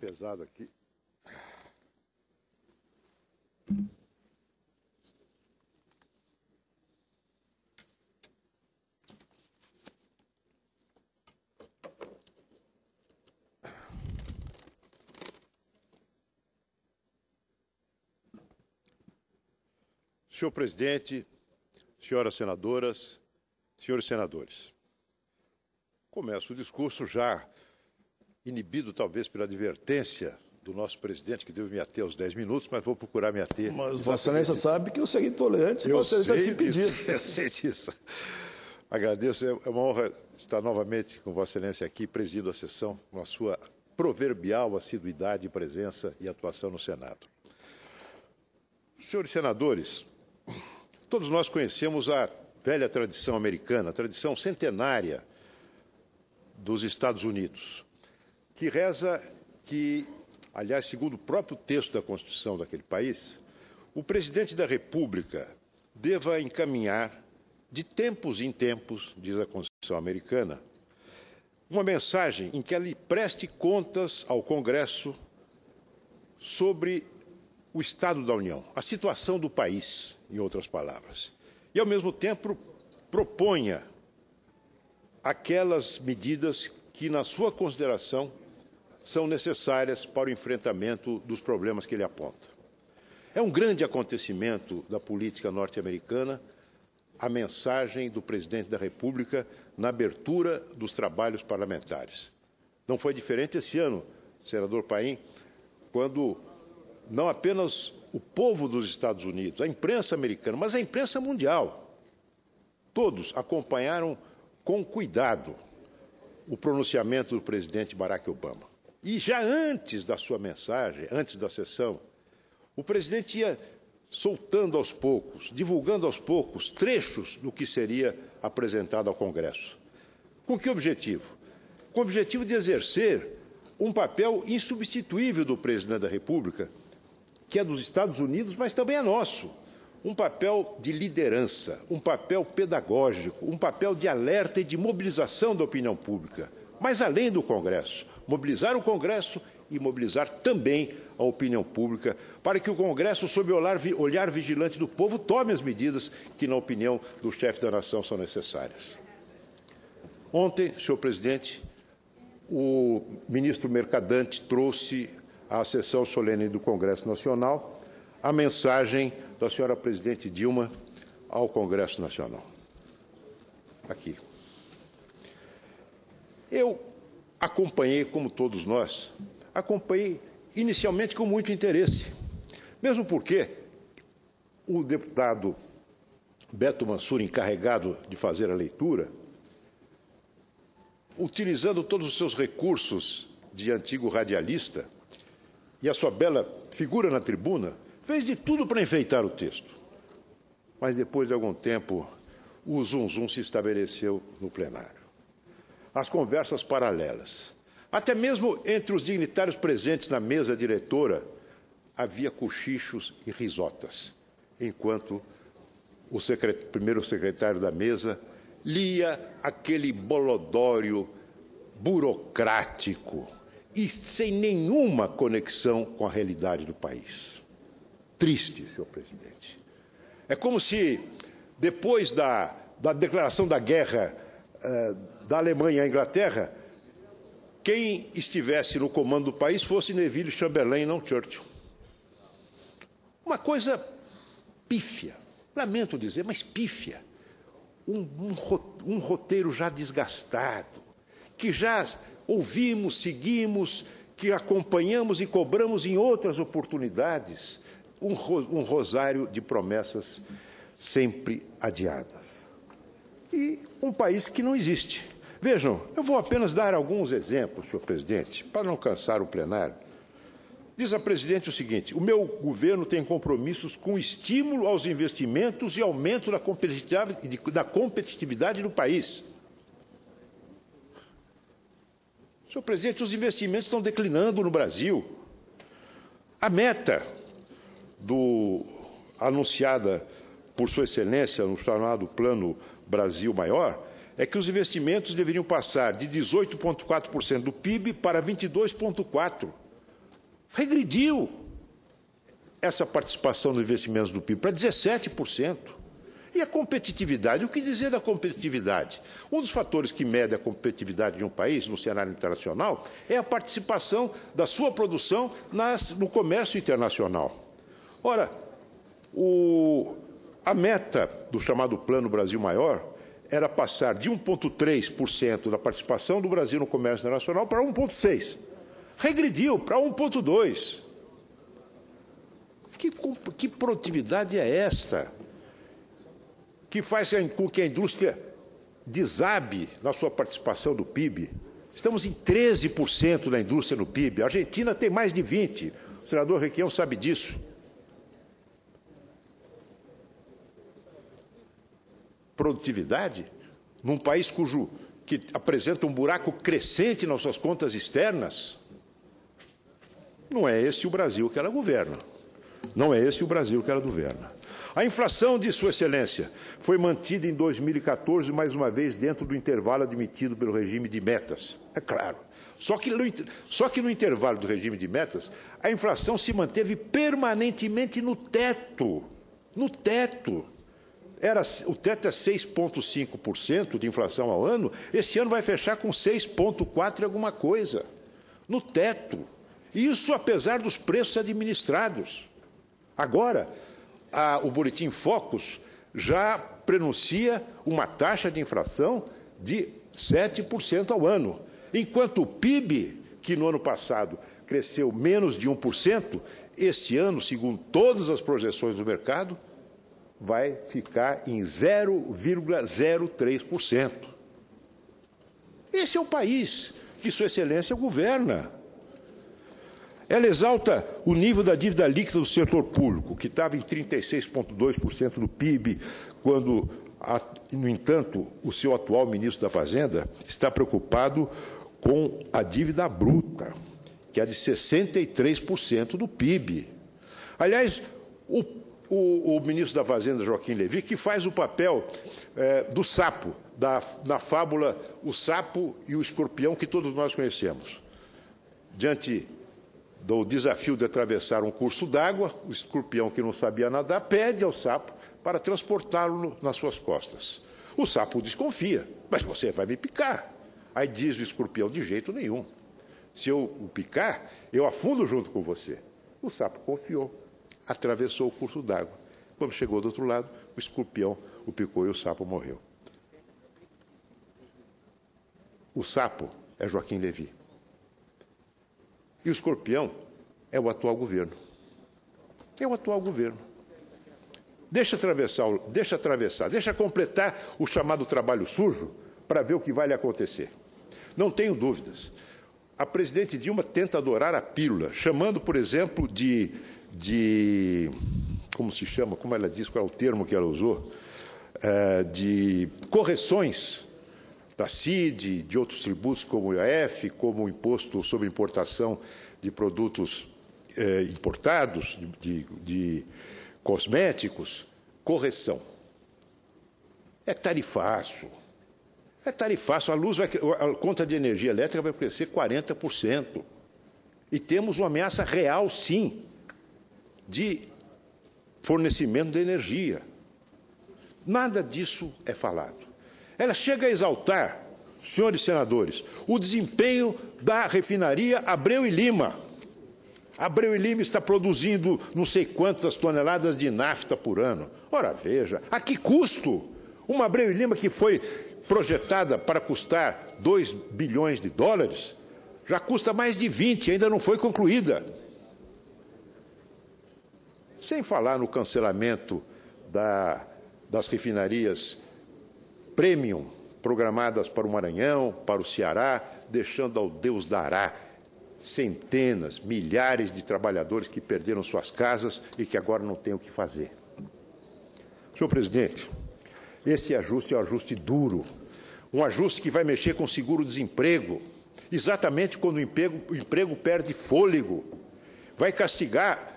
pesado aqui. Senhor presidente, senhoras senadoras, senhores senadores, começo o discurso já inibido talvez pela advertência do nosso presidente, que deve me ater aos 10 minutos, mas vou procurar me ater. Mas Vossa Excelência sabe que eu serei tolerante se Vossa Excelência se pedir. Eu sei disso. Agradeço, é uma honra estar novamente com Vossa Excelência aqui, presidindo a sessão, com a sua proverbial assiduidade, presença e atuação no Senado. Senhores senadores, todos nós conhecemos a velha tradição americana, a tradição centenária dos Estados Unidos, que reza que, aliás, segundo o próprio texto da Constituição daquele país, o presidente da República deva encaminhar, de tempos em tempos, diz a Constituição americana, uma mensagem em que ele preste contas ao Congresso sobre o Estado da União, a situação do país, em outras palavras, e, ao mesmo tempo, proponha aquelas medidas que, na sua consideração, são necessárias para o enfrentamento dos problemas que ele aponta. É um grande acontecimento da política norte-americana a mensagem do presidente da República na abertura dos trabalhos parlamentares. Não foi diferente esse ano, senador Paim, quando não apenas o povo dos Estados Unidos, a imprensa americana, mas a imprensa mundial, todos acompanharam com cuidado o pronunciamento do presidente Barack Obama. E já antes da sua mensagem, antes da sessão, o presidente ia soltando aos poucos, divulgando aos poucos trechos do que seria apresentado ao Congresso. Com que objetivo? Com o objetivo de exercer um papel insubstituível do presidente da República, que é dos Estados Unidos, mas também é nosso. Um papel de liderança, um papel pedagógico, um papel de alerta e de mobilização da opinião pública. Mas além do Congresso, mobilizar o Congresso e mobilizar também a opinião pública para que o Congresso, sob o olhar vigilante do povo, tome as medidas que, na opinião do chefe da nação, são necessárias. Ontem, senhor presidente, o ministro Mercadante trouxe à sessão solene do Congresso Nacional a mensagem da senhora presidente Dilma ao Congresso Nacional. Aqui. Eu acompanhei, como todos nós, acompanhei inicialmente com muito interesse, mesmo porque o deputado Beto Mansur, encarregado de fazer a leitura, utilizando todos os seus recursos de antigo radialista e a sua bela figura na tribuna, fez de tudo para enfeitar o texto. Mas, depois de algum tempo, o zum-zum se estabeleceu no plenário. As conversas paralelas. Até mesmo entre os dignitários presentes na mesa diretora, havia cochichos e risotas, enquanto o primeiro secretário da mesa lia aquele bolodório burocrático e sem nenhuma conexão com a realidade do país. Triste, senhor presidente. É como se, depois da declaração da guerra da Alemanha à Inglaterra, quem estivesse no comando do país fosse Neville Chamberlain, não Churchill. Uma coisa pífia, lamento dizer, mas pífia. Um roteiro já desgastado, que já ouvimos, seguimos, que acompanhamos e cobramos em outras oportunidades, um rosário de promessas sempre adiadas. E um país que não existe. Vejam, eu vou apenas dar alguns exemplos, senhor presidente, para não cansar o plenário. Diz a presidente o seguinte: o meu governo tem compromissos com estímulo aos investimentos e aumento da competitividade do país. Senhor presidente, os investimentos estão declinando no Brasil. A meta anunciada por Sua Excelência no chamado Plano Brasil Maior é que os investimentos deveriam passar de 18,4% do PIB para 22,4%. Regrediu essa participação nos investimentos do PIB para 17%. E a competitividade? O que dizer da competitividade? Um dos fatores que mede a competitividade de um país no cenário internacional é a participação da sua produção no comércio internacional. Ora, a meta do chamado Plano Brasil Maior era passar de 1,3% da participação do Brasil no comércio internacional para 1,6%. Regrediu para 1,2%. Que produtividade é esta? Que faz com que a indústria desabe na sua participação do PIB. Estamos em 13% da indústria no PIB. A Argentina tem mais de 20%. O senador Requião sabe disso. Produtividade num país que apresenta um buraco crescente nas suas contas externas. Não é esse o Brasil que ela governa. Não é esse o Brasil que ela governa. A inflação de Sua Excelência foi mantida em 2014, mais uma vez, dentro do intervalo admitido pelo regime de metas. É claro. Só que no intervalo do regime de metas, a inflação se manteve permanentemente no teto. No teto. O teto é 6,5% de inflação ao ano. Esse ano vai fechar com 6,4% e alguma coisa. No teto. Isso apesar dos preços administrados. Agora, o Boletim Focus já prenuncia uma taxa de inflação de 7% ao ano, enquanto o PIB, que no ano passado cresceu menos de 1%, esse ano, segundo todas as projeções do mercado, vai ficar em 0,03%. Esse é o país que Sua Excelência governa. Ela exalta o nível da dívida líquida do setor público, que estava em 36,2% do PIB, quando, no entanto, o seu atual ministro da Fazenda está preocupado com a dívida bruta, que é de 63% do PIB. Aliás, o ministro da Fazenda, Joaquim Levy, que faz o papel do sapo, na fábula O Sapo e o Escorpião, que todos nós conhecemos. Diante do desafio de atravessar um curso d'água, o escorpião, que não sabia nadar, pede ao sapo para transportá-lo nas suas costas. O sapo desconfia, mas você vai me picar. Aí diz o escorpião, de jeito nenhum. Se eu o picar, eu afundo junto com você. O sapo confiou, atravessou o curso d'água. Quando chegou do outro lado, o escorpião o picou e o sapo morreu. O sapo é Joaquim Levy. E o escorpião é o atual governo. É o atual governo. Deixa completar o chamado trabalho sujo para ver o que vai lhe acontecer. Não tenho dúvidas. A presidente Dilma tenta adorar a pílula, chamando, por exemplo, como se chama, como ela diz, qual é o termo que ela usou, de correções da CID, de outros tributos como o IOF, como o imposto sobre importação de produtos importados, de cosméticos, correção. É tarifaço. É tarifaço. A conta de energia elétrica vai crescer 40%. E temos uma ameaça real, sim, de fornecimento de energia. Nada disso é falado. Ela chega a exaltar, senhores senadores, o desempenho da refinaria Abreu e Lima. Abreu e Lima está produzindo não sei quantas toneladas de nafta por ano. Ora, veja, a que custo? Uma Abreu e Lima que foi projetada para custar 2 bilhões de dólares, já custa mais de 20, ainda não foi concluída. Sem falar no cancelamento das refinarias premium programadas para o Maranhão, para o Ceará, deixando ao Deus dará centenas, milhares de trabalhadores que perderam suas casas e que agora não têm o que fazer. Senhor presidente, esse ajuste é um ajuste duro, um ajuste que vai mexer com o seguro-desemprego, exatamente quando o emprego perde fôlego, vai castigar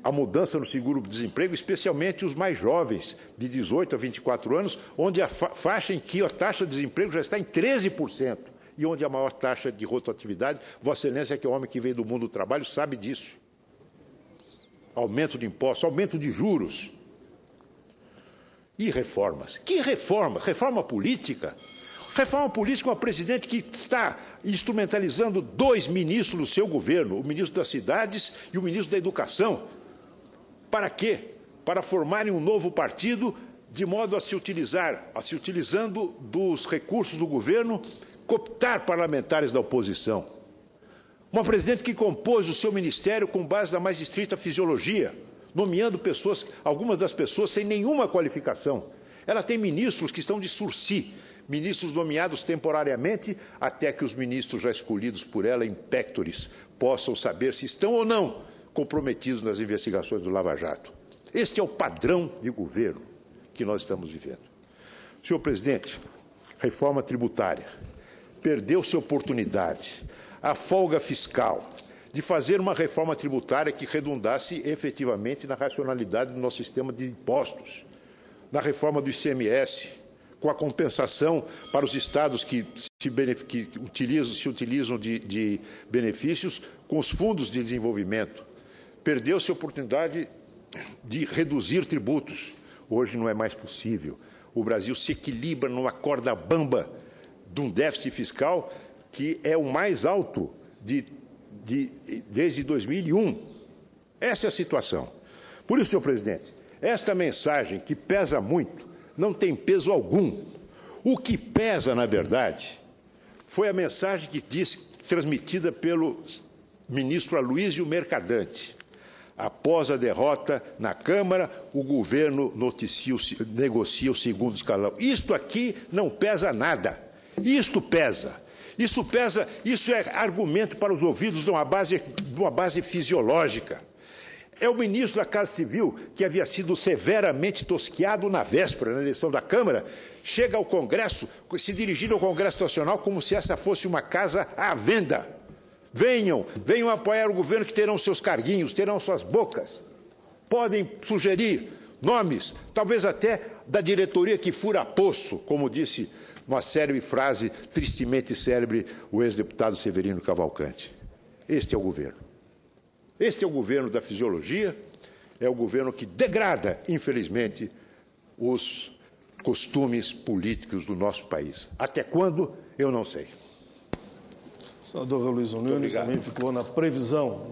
a mudança no seguro-desemprego, especialmente os mais jovens, de 18 a 24 anos, onde a faixa em que a taxa de desemprego já está em 13%, e onde a maior taxa de rotatividade, Vossa Excelência, que é o homem que veio do mundo do trabalho, sabe disso. aumento de impostos, aumento de juros. E reformas. Que reforma? Reforma política? Reforma política é uma presidente que está instrumentalizando 2 ministros do seu governo, o ministro das Cidades e o ministro da Educação. Para quê? Para formarem um novo partido, de modo a se utilizando dos recursos do governo, cooptar parlamentares da oposição. Uma presidente que compôs o seu ministério com base na mais estrita fisiologia, nomeando pessoas, algumas das pessoas sem nenhuma qualificação. Ela tem ministros que estão de sursi, ministros nomeados temporariamente, até que os ministros já escolhidos por ela, in pectoris, possam saber se estão ou não comprometidos nas investigações do Lava Jato. Este é o padrão de governo que nós estamos vivendo. Senhor presidente, reforma tributária. Perdeu-se a oportunidade, a folga fiscal, de fazer uma reforma tributária que redundasse efetivamente na racionalidade do nosso sistema de impostos, na reforma do ICMS, com a compensação para os estados que se utilizam de benefícios com os fundos de desenvolvimento. Perdeu-se a oportunidade de reduzir tributos. Hoje não é mais possível. O Brasil se equilibra numa corda bamba de um déficit fiscal que é o mais alto desde 2001. Essa é a situação. Por isso, senhor presidente, esta mensagem que pesa muito não tem peso algum. O que pesa, na verdade, foi a mensagem transmitida pelo ministro Aloysio Mercadante. Após a derrota na Câmara, o governo negocia o segundo escalão. Isto aqui não pesa nada. Isto pesa. Isso é argumento para os ouvidos de uma base fisiológica. É o ministro da Casa Civil, que havia sido severamente tosqueado na véspera, na eleição da Câmara, chega ao Congresso, se dirigindo ao Congresso Nacional como se essa fosse uma casa à venda. Venham apoiar o governo que terão seus carguinhos, terão suas bocas. Podem sugerir nomes, talvez até da diretoria que fura poço, como disse uma célebre frase, tristemente célebre, o ex-deputado Severino Cavalcante. Este é o governo. Este é o governo da fisiologia, é o governo que degrada, infelizmente, os costumes políticos do nosso país. Até quando, eu não sei. O senador Luiz Nunes também ficou na previsão